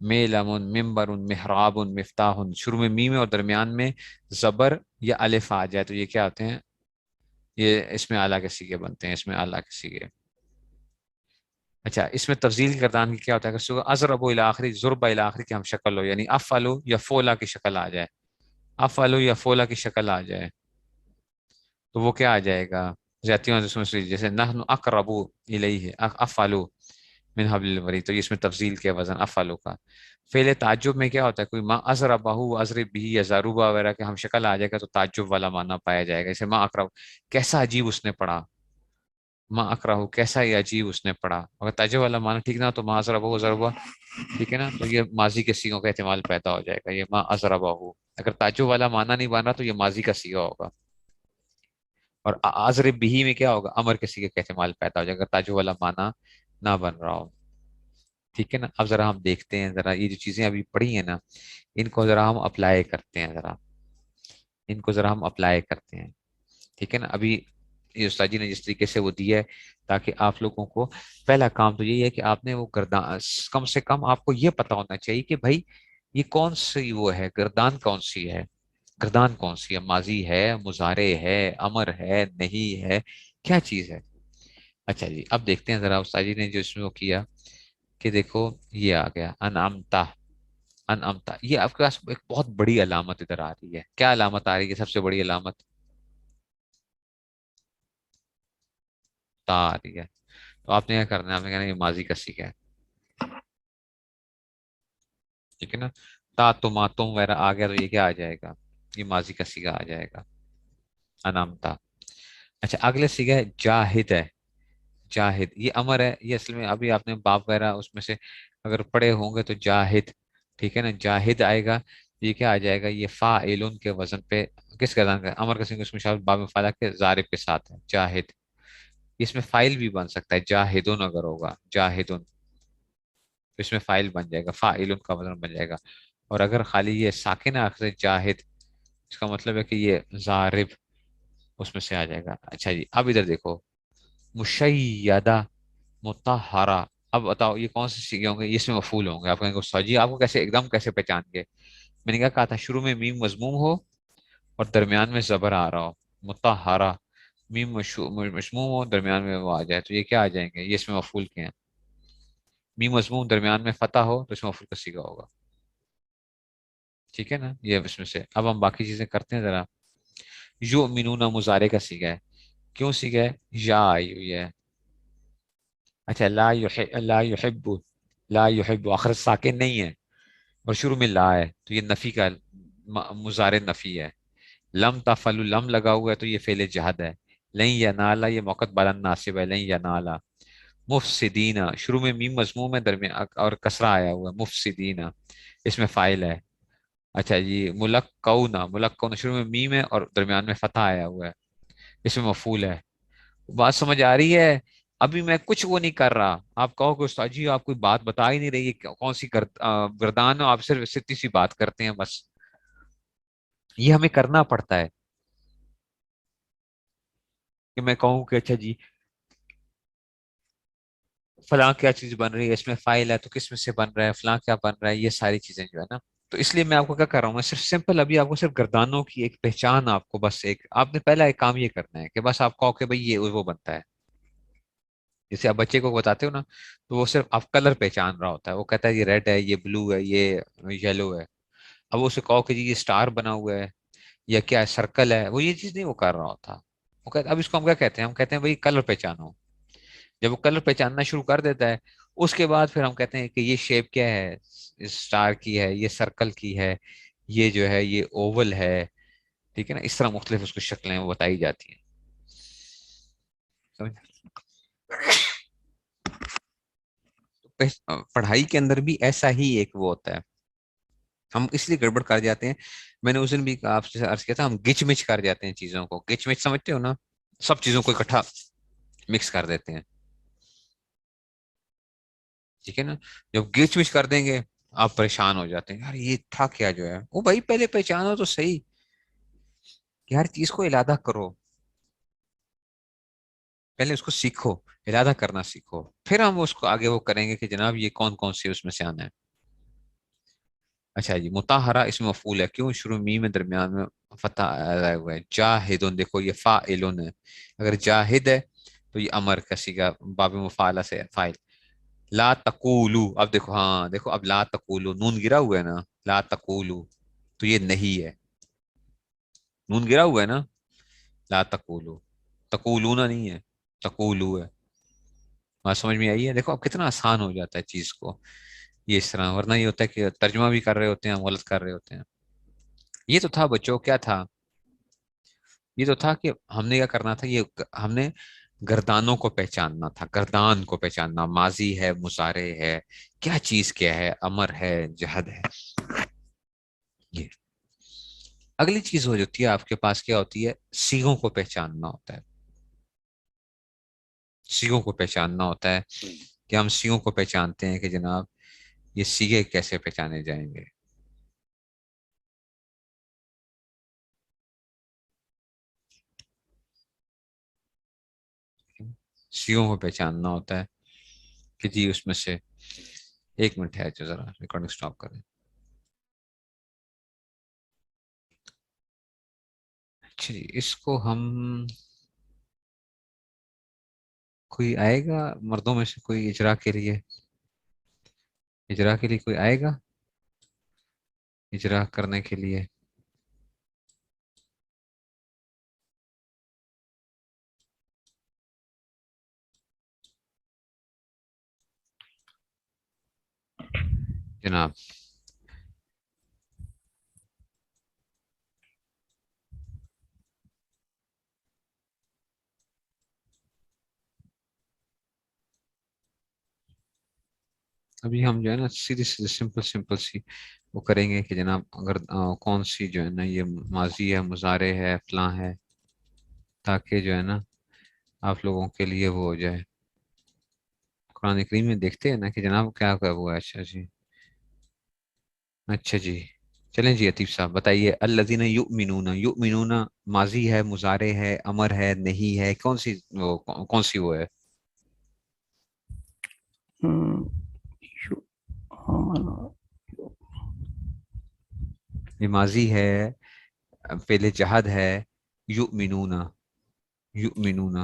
میلم ممبر محراب مفتاح، شروع میں میم ہے اور درمیان میں زبر یا الف آ جائے تو یہ کیا ہوتے ہیں؟ یہ اس میں اعلیٰ کے سیغے بنتے ہیں، اس میں اعلیٰ کے سیغے۔ اچھا اس میں تفضیل کی گردان کی کیا ہوتا ہے؟ اگر ازرب الی آخری، ضرب الی آخری کی ہم شکل ہو، یعنی افعلو یا فولا کی شکل آ جائے، افعلو یا فولا کی شکل آ جائے تو وہ کیا آ جائے گا؟ زیادتیوں سے جیسے نحن اقرب الیہ افعلو من حبل الورید، تو یہ اس میں تفضیل کے وزن افعلو کا۔ فعل تعجب میں کیا ہوتا ہے؟ کوئی ما ازربہ ازرب بھی یا زاروبہ وغیرہ کے ہم شکل آ جائے گا تو تعجب والا معنی پایا جائے گا، جیسے ما اقرب، کیسا عجیب اس نے پڑھا، ما اکراہ کیسا ہی عجیب اس نے پڑھا۔ اگر تعجب والا معنی ٹھیک نہ تو ما ازربہ ضربہ، ٹھیک ہے نا، تو یہ ماضی کے سیغوں کا احتمال پیدا ہو جائے گا، یہ ما ازربہ۔ اگر تعجب والا معنی نہیں بن رہا تو یہ ماضی کا سیغہ ہوگا، اور اضرب بھی میں کیا ہوگا؟ امر کے سیغے کا احتمال پیدا ہو جائے گا اگر تعجب والا معنی نہ بن رہا ہو، ٹھیک ہے نا۔ اب ذرا ہم دیکھتے ہیں، ذرا یہ جو چیزیں ابھی پڑھی ہیں نا ان کو ذرا ہم اپلائی کرتے ہیں، ذرا ان کو ذرا ہم اپلائی کرتے ہیں، ٹھیک ہے نا۔ ابھی یہ استاد جی نے جس طریقے سے وہ دیا ہے تاکہ آپ لوگوں کو پہلا کام تو یہی ہے کہ آپ نے وہ گردان، کم سے کم آپ کو یہ پتا ہونا چاہیے کہ بھائی یہ کون سی وہ ہے گردان، کون سی ہے گردان، کون سی ہے، ماضی ہے، مضارع ہے، امر ہے، نہیں ہے، کیا چیز ہے۔ اچھا جی اب دیکھتے ہیں ذرا استاد جی نے جو اس میں وہ کیا کہ دیکھو یہ آ گیا انعمتا، انعمتا، یہ آپ کے پاس ایک بہت بڑی علامت ادھر آ رہی ہے، کیا علامت آ رہی ہے؟ سب سے بڑی علامت تا آ رہی ہے، تو آپ نے کیا کرنا ہے؟ آپ نے کہنا ہے یہ ماضی کا سیغہ ہے، ٹھیک ہے نا۔ تا تما تم وغیرہ آ گیا تو یہ کیا آ جائے گا؟ یہ ماضی کا سیغہ آ جائے گا، انامتا۔ اچھا اگلے سیغہ ہے جاہد ہے، جاہد یہ امر ہے، یہ اصل میں ابھی آپ نے باپ وغیرہ اس میں سے اگر پڑھے ہوں گے تو جاہد، ٹھیک ہے نا، جاہد آئے گا، یہ کیا آ جائے گا؟ یہ فاعلن کے وزن پہ کس کا کا امر کا سیغہ، اس میں شاید باب فعلا کے ضارب کے ساتھ ہے جاہد، اس میں فائل بھی بن سکتا ہے جاہدن، اگر ہوگا جاہدن تو اس میں فائل بن جائے گا، فاعل کا وزن بن جائے گا، اور اگر خالی یہ ساکن آخر جاہد، اس کا مطلب ہے کہ یہ ضارب اس میں سے آ جائے گا۔ اچھا جی اب ادھر دیکھو مشیدہ، مطہرہ، اب بتاؤ یہ کون سے سیغے ہوں گے؟ اس میں مفعول ہوں گے۔ آپ کہیں گے استاد جی آپ کو کیسے ایک دم کیسے پہچان گے؟ میں نے کیا کہا تھا؟ شروع میں میم مضموم ہو اور درمیان میں زبر آ رہا ہو، مطہرہ، میم مضموم ہو درمیان میں وہ آ جائے تو یہ کیا آ جائیں گے؟ یہ اس میں مفعول کے ہیں، میم مضموم درمیان میں فتح ہو تو اس میں مفعول کا سیغہ ہوگا، ٹھیک ہے نا۔ یہ اس میں سے اب ہم باقی چیزیں کرتے ہیں ذرا۔ یؤمنون مضارع کا سیغہ ہے، کیوں سیغہ ہے؟ یا آئی ہوئی ہے۔ اچھا لا یحب، لا یحب آخر ساکن نہیں ہے اور شروع میں لا ہے تو یہ نفی کا مضارع نفی ہے۔ لم تفعلوا، لم لگا ہوا ہے تو یہ فعل جہد ہے۔ لن ینالا یہ موقع بلند ناصب ہے، لن ینالا۔ مفسدین شروع میں میم مضموم ہے درمیان اور کسرہ آیا ہوا ہے، مفسدین اس میں فائل ہے۔ اچھا جی ملکونا، ملکونا شروع میں میم ہے اور درمیان میں فتح آیا ہوا ہے، اس میں مفعول ہے۔ بات سمجھ آ رہی ہے؟ ابھی میں کچھ وہ نہیں کر رہا، آپ کہو کہ استاد جی آپ کوئی بات بتا ہی نہیں رہی ہے، کون سی گردان ہے، آپ صرف اتنی سی بات کرتے ہیں بس، یہ ہمیں کرنا پڑتا ہے کہ میں کہوں کہ اچھا جی فلاں کیا چیز بن رہی ہے، اس میں فائل ہے تو کس میں سے بن رہا ہے، فلاں کیا بن رہا ہے، یہ ساری چیزیں جو ہے نا، تو اس لیے میں آپ کو کیا کر رہا ہوں، میں صرف سمپل ابھی آپ کو صرف گردانوں کی ایک پہچان، آپ کو بس ایک آپ نے پہلا ایک کام یہ کرنا ہے کہ بس آپ کہو کہ بھائی یہ وہ بنتا ہے، جیسے آپ بچے کو بتاتے ہو نا تو وہ صرف آپ کلر پہچان رہا ہوتا ہے، وہ کہتا ہے یہ ریڈ ہے، یہ بلو ہے، یہ یلو ہے، اب اسے کہو کہ جی یہ اسٹار بنا ہوا ہے یا کیا ہے، سرکل ہے، وہ یہ چیز نہیں وہ کر رہا ہوتا، وہ کہتا اب اس کو ہم کیا کہتے ہیں؟ ہم کہتے ہیں بھائی کلر پہچانو، جب وہ کلر پہچاننا شروع کر دیتا ہے اس کے بعد پھر ہم کہتے ہیں کہ یہ شیپ کیا ہے، اسٹار کی ہے، یہ سرکل کی ہے، یہ جو ہے یہ اوول ہے، ٹھیک ہے نا، اس طرح مختلف اس کو شکلیں وہ بتائی جاتی ہیں، سمجھ؟ پڑھائی کے اندر بھی ایسا ہی ایک وہ ہوتا ہے، ہم اس لیے گڑبڑ کر جاتے ہیں، میں نے اس دن بھی آپ سے عرض کیا تھا ہم گچ مچ کر جاتے ہیں چیزوں کو، گچ مچ سمجھتے ہو نا، سب چیزوں کو اکٹھا مکس کر دیتے ہیں، ٹھیک ہے نا، جب گچ مچ کر دیں گے آپ پریشان ہو جاتے ہیں، یار یہ تھا کیا جو ہے، وہ بھائی پہلے پہچانو تو صحیح کہ ہر چیز کو علادہ کرو، پہلے اس کو سیکھو، علادہ کرنا سیکھو، پھر ہم اس کو آگے وہ کریں گے کہ جناب یہ کون کون سی اس میں سے آنا ہے، اچھا جی، مطہرہ اس میں مفعول ہے، کیوں؟ شروع می میں درمیان میں فتح آیا ہوا ہے. جاہدون، دیکھو یہ فاعلون ہے، اگر جاہد ہے تو یہ امر کا صیغہ باب مفعلہ سے ہے، فاعل. لا تقولو، اب دیکھو، ہاں دیکھو، اب لا تقولو نون گرا ہوا ہے نا، لا تقولو تو یہ نہیں ہے، نون گرا ہوا ہے نا، لا تقولو، تقولون نہیں ہے، تقولو ہے. بات سمجھ میں آئی ہے؟ دیکھو اب کتنا آسان ہو جاتا ہے چیز کو یہ اس طرح، ورنہ یہ ہوتا ہے کہ ترجمہ بھی کر رہے ہوتے ہیں ہم، غلط کر رہے ہوتے ہیں. یہ تو تھا بچوں، کیا تھا؟ یہ تو تھا کہ ہم نے کیا کرنا تھا، یہ ہم نے گردانوں کو پہچاننا تھا، گردان کو پہچاننا، ماضی ہے، مضارع ہے، کیا چیز کیا ہے، امر ہے، جہد ہے. یہ اگلی چیز ہو جاتی ہے آپ کے پاس، کیا ہوتی ہے؟ صیغوں کو پہچاننا ہوتا ہے. صیغوں کو پہچاننا ہوتا ہے کہ ہم صیغوں کو پہچانتے ہیں کہ جناب یہ صیغے کیسے پہچانے جائیں گے. صیغوں کو پہچاننا ہوتا ہے کہ جی اس میں سے، ایک منٹ ہے جو ذرا ریکارڈنگ سٹاپ کریں. اچھا جی، اس کو ہم، کوئی آئے گا مردوں میں سے کوئی اجرا کے لیے؟ اجرا کے لیے کوئی آئے گا اجرا کرنے کے لیے؟ جناب ابھی ہم جو ہے نا سیدھی سیدھی سمپل سمپل سی وہ کریں گے کہ جناب اگر کون سی جو ہے نا یہ ماضی ہے، مضارع ہے، فلاں ہے، تاکہ جو ہے نا آپ لوگوں کے لیے وہ ہو جائے. قرآن کریم میں دیکھتے ہیں نا کہ جناب کیا کیا ہوا ہے. اچھا جی، اچھا جی، چلیں جی عتیف صاحب بتائیے. الذین یؤمنون، یؤمنون ماضی ہے، مضارع ہے، امر ہے، نہیں ہے، کون سی وہ، کون سی وہ ہے؟ یہ ماضی ہے، پہلے جہد ہے، یؤمنون، یؤمنون.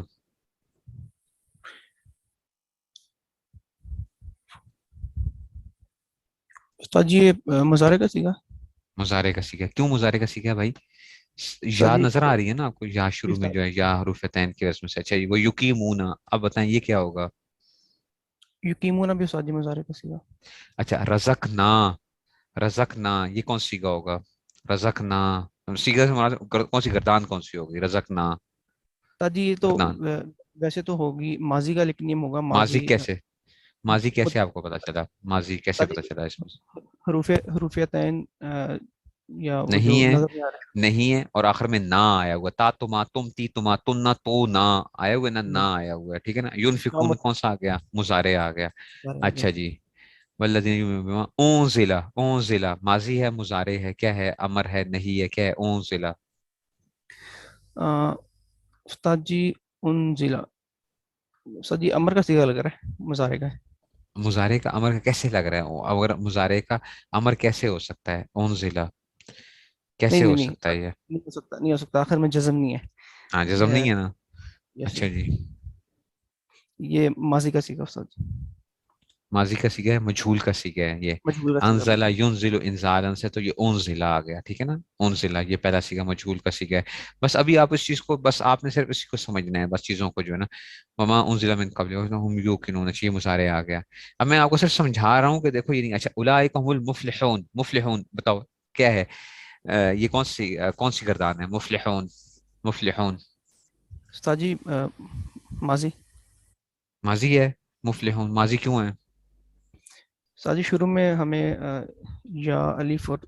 استاد جی یہ مظاہرے کا سیکھا مضارع کا سیکھا، کیوں مضارع کا سیکھا بھائی؟ استاد یا جی نظر آ رہی ہے نا آپ کو، یا شروع میں استاد جو ہے یا حروف تین کی وجہ سے. اچھا جی، وہ یقیمون، اب بتائیں یہ کیا ہوگا؟ یقیمون بھی استاد جی مظاہرے کا سیکھا. اچھا رزقنا، رزقنا یہ کون سیگا ہوگا؟ رزقنا سیگا سے مراد کون سی گردان کون سی ہوگی؟ رزقنا استاد جی یہ تو گردان. ویسے تو ہوگی ماضی کا، لیکن یہ ہوگا ماضی ماضی کیسے؟ ماضی خود کیسے آپ کو پتا چلا؟ ماضی کیسے استاد پتا جی چلا اس میں؟ حروفیتین یا وہ نہیں جو ہے، نظر نہیں آ رہا نہیں ہے، اور آخر میں نہ آیا ہوا، تا تما تم تی تما تن نہ تو نہ آیا ہوا، نہ آیا ہوا ہے. ٹھیک ہے نا. کیا یونفقون کون سا آ گیا؟ مضارع آ گیا. مطلب اچھا جی، والذین یؤمنون بما انزل، انزل ماضی ہے، مضارع ہے، کیا ہے؟ امر ہے، نہیں ہے، کیا ہے؟ انزل. استاد جی انزلہ، استاد جی امر کا سیکھا لگ رہا ہے مظاہرے کا ہے. مضارع کا امر کا کیسے لگ رہا ہے؟ اگر مضارع کا امر کیسے ہو سکتا ہے؟ انزل نہیں کیسے نہیں ہو نہیں سکتا ہے یہ؟ نہیں ہو سکتا، نہیں ہو سکتا، آخر میں جزم نہیں ہاں جزم ہے. نہیں ہے نا. یس اچھا یس، جی، یہ ماضی کا سیکھا استاد جی، ماضی کا سیکھا ہے، مجھول کا سیکھا ہے یہ. مجبور کا سیکھا انزلہ بالکل. ینزل انزالن سے تو یہ انزلہ آ گیا. ٹھیک ہے نا. انزلہ یہ پہلا سیکھا، مجھول کا سیکھا ہے. بس ابھی آپ اس چیز کو، بس آپ نے صرف اسی کو سمجھنا ہے، بس چیزوں کو جو ہے نا. وما انزل من قبل ہم یوقنون، یہ مضارع آ گیا. اب میں آپ کو صرف سمجھا رہا ہوں کہ دیکھو یہ نہیں. اچھا اولئک هم المفلحون، مفلحون بتاؤ کیا ہے؟ یہ کون سی گردان ہے؟ مفلحون، مفلحون استاد جی ماضی. ماضی ہے. مفلحون ماضی کیوں ہے؟ استاد جی شروع میں ہمیں یا الف اور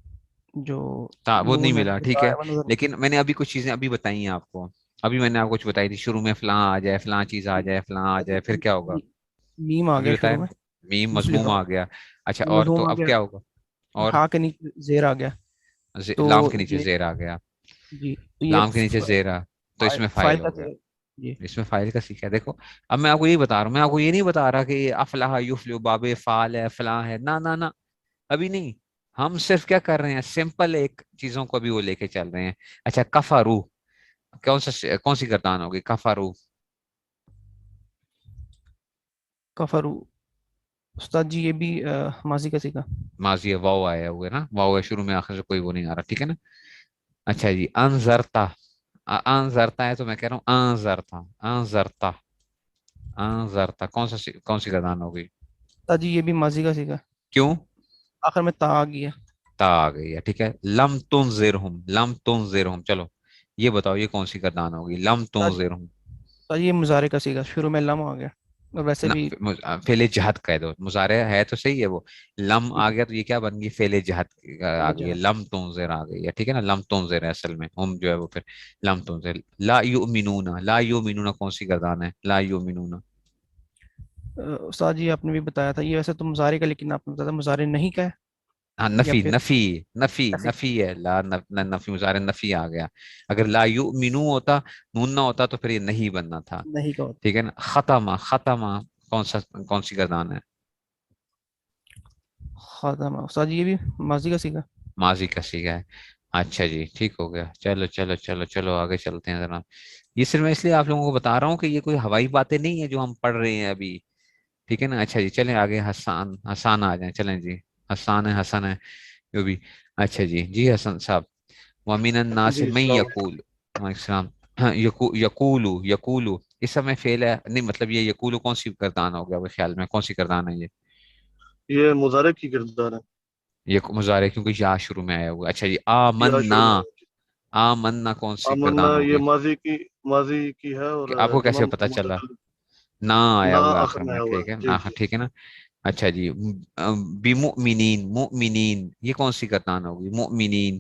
جو وہ نہیں نون ہے ملا. وہ ٹھیک ہے، وہ نظر. لیکن میں نے ابھی کچھ چیزیں ابھی بتائی ہیں آپ کو. ابھی میں نے آپ کو کچھ بتائی تھی، شروع میں فلاں آ جائے، فلاں چیز آ جائے، فلاں آ جائے، پھر کیا ہوگا؟ میم آ ابھی گیا بتایا شروع نا، میں، میم مضموم مفلحون آ گیا. اچھا اور مضموم تو آ اب گیا، کیا ہوگا؟ اور ہا کے نیچے زیر آ گیا. تو لام کے نیچے یہ زیر آ گیا. جی تو یہ لام کے نیچے زیر آ تو اس میں فائل فائل کا ہو گیا. جی. اس میں فائل کا سیکھا ہے. دیکھو اب میں آپ کو یہی بتا رہا ہوں، میں آپ کو یہ نہیں بتا رہا کہ افلاح یفلح باب فعال ہے، فلاں ہے، نہ نہ نہ، ابھی نہیں. ہم صرف کیا کر رہے ہیں, سمپل ایک چیزوں کو بھی وہ لے کے چل رہے ہیں. اچھا کفارو, کون سی گردان ہوگی کفارو؟ کفرو استاد جی یہ بھی ماضی کا سیکھا. ماضی ہے, واو آیا ہوا ہے نا, واو ہے شروع میں, آخر سے کوئی وہ نہیں آ رہا, ٹھیک ہے نا. اچھا جی انزرتا, انزرتا ہے تو میں کہہ رہا ہوں انزرتا, انزرتا, انزرتا کون سی گردان ہوگی؟ استاد جی یہ بھی ماضی کا سیکھا, کیوں؟ آخر میں تا آ گیا. تا آ گئی ہے, ٹھیک ہے. لم تنذرہم, لم تنذرہم, چلو یہ بتاؤ یہ کون سی گردان ہوگی لم تنذرہم؟ استاد جی یہ مضارع کا سیکھا, شروع میں لم آ گیا اور ویسے بھی فعل جہت کہہ دو, مضارع ہے تو صحیح ہے, وہ لم آ گیا تو یہ کیا بن گئی, فعل جہت آ گئی ہے, لم تنذر آ گئی ہے, ٹھیک ہے نا. لم تنذر ہے اصل میں, ہم جو ہے وہ پھر لم تنذر. لا یؤمنون, لا یؤمنون کون سی گردان ہے لا یؤمنون؟ استاد جی آپ نے بھی بتایا تھا یہ ویسے تو مضارع کا, لیکن آپ نے بتایا تھا مضارع نہیں کا ہے ہاں یا نفی, پھر نفی, نفی, ایسے نفی ہے, لا نفی, مضارع نفی آ گیا. اگر لا یؤمنو ہوتا, نون نہ ہوتا تو پھر یہ نہیں بننا تھا, نہیں کا ہوتا. ٹھیک ہے نا. ختمہ, ختمہ کون سی گردان ہے؟ خاتمہ استاد جی یہ بھی ماضی کا سیکھا. ماضی کا صیغہ ہے. اچھا جی ٹھیک ہو گیا, چلو چلو چلو چلو آگے چلتے ہیں ذرا. یہ صرف میں اس لیے آپ لوگوں کو بتا رہا ہوں کہ یہ کوئی ہوائی باتیں نہیں ہے جو ہم پڑھ رہے ہیں ابھی, ٹھیک ہے نا. اچھا جی چلیں آگے, حسان, حسان آ جائیں, چلیں جی. حسان ہے, حسن ہے جو بھی. اچھا جی, جی حسن صاحب. وَمِنَ النَّاسِ جی مَن السلام علیکم. یقول, وعلیکم السلام. ہاں یقولو, یقولو اس سمے فعل ہے نہیں, مطلب یہ یقولو کون سی گردان ہو گیا وہ خیال میں, کون سی گردان ہے یہ؟ یہ مضارع کی کردار ہے. یہ مضارع کیونکہ یا شروع میں آیا ہوا ہے. اچھا جی یا آمنا, شروع میں ہے. آمنا کون سی آمنا گردان یہ ہوگی؟ ماضی کی ہے اور کہ آپ کو کیسے تمام پتا چلا؟ متکلم نہ آیا نہ ہوا ہے آخر آخر میں میں, آیا ہوا ٹھیک ہے ہے. جی نا, جی. ٹھیک ہے نا. اچھا جی بمؤمنین, مؤمنین یہ کون سی گردان ہوگی مؤمنین؟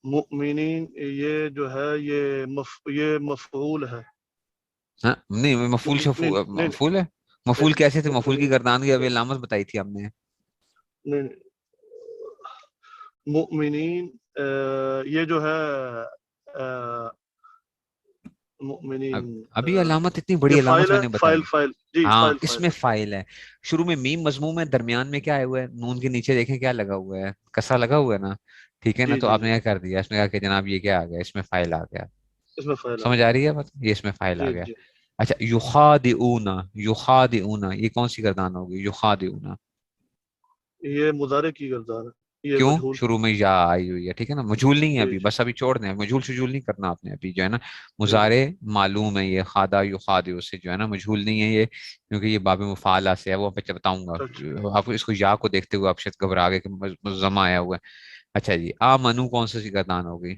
مؤمنین یہ جو ہے یہ مفعول ہے. ہاں نہیں, مفعول نہیں نہیں مفعول ہے. نہیں مفعول کیسے تھے, مفعول کی مؤمنین گردان کی ابھی علامت بتائی تھی ہم نے. نہیں مؤمنین یہ جو ہے مؤمنین ابھی علامت اتنی یہ بڑی علامت فائل میں ہے, نے فائل بتائی. فائل جی ہاں فائل اس فائل میں ہے. فائل ہے, شروع میں میم مضموم ہے, درمیان میں کیا آئے ہوئے ہے, نون کے نیچے دیکھیں کیا لگا ہوا ہے, کسا لگا ہوا ہے نا, ٹھیک ہے نا. جی تو جی آپ نے جی کیا کر دیا, اس میں کہا کہ جناب یہ کیا آ گیا, اس میں فائل آ گیا. اس میں فائل آ سمجھ گیا. آ رہی ہے بات, یہ اس میں فائل آ جی گیا. جی. اچھا یخادعون, یخادعون یہ کون سی گردان ہوگی یخادعون؟ یہ مضارع کی کردار ہے, یہ کیوں؟ مجہول. شروع میں یا آئی ہوئی ہے, ٹھیک ہے نا. مجھول نہیں ہے جی ابھی, جی بس ابھی چھوڑ دیں, مجھول شجول نہیں کرنا آپ نے ابھی, جو ہے نا. جی جی. مضارع معلوم ہے یہ, خادع یخادع سے جو ہے نا, مجھول نہیں ہے یہ, کیونکہ یہ باب مفعلہ سے ہے, وہ میں بتاؤں گا اچھا. آپ کو. اس کو یا کو دیکھتے ہوئے آپ شاید گھبرا گئے کہ مضمع آیا ہوا ہے. اچھا جی آمنو کون سی گردان ہوگی؟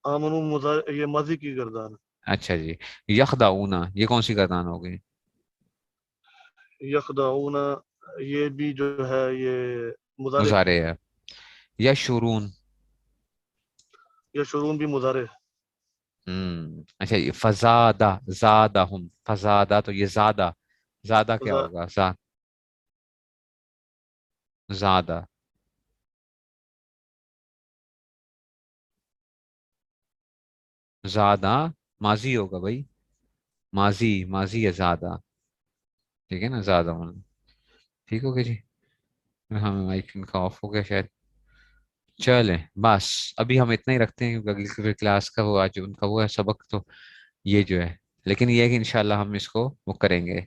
آمنو یہ ماضی کی کردار ہے. اچھا جی یخدعون یہ کون سی گردان ہوگی؟ یخدعون یہ بھی جو ہے یہ مضارع کی مضارع ہے. ہے. یشورون, یشعرون بھی مضارع ہے. اچھا جی فزادہ, زادہم, فزادہ تو یہ زادہ, زادہ کیا فضا- ہوگا, زادہ, زادہ ماضی ہوگا بھائی, ماضی, ماضی ہے زادہ, ٹھیک ہے نا. زادہ ٹھیک ہو گیا جی. ہاں مائک ان کا آف ہو گیا شاید. چلیں بس ابھی ہم اتنا ہی رکھتے ہیں, کیونکہ اگلی کلاس کا وہ آج ان کا وہ ہے سبق, تو یہ جو ہے, لیکن یہ ہے کہ انشاءاللہ ہم اس کو وہ کریں گے.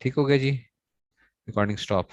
ٹھیک ہو گیا جی, ریکارڈنگ سٹاپ.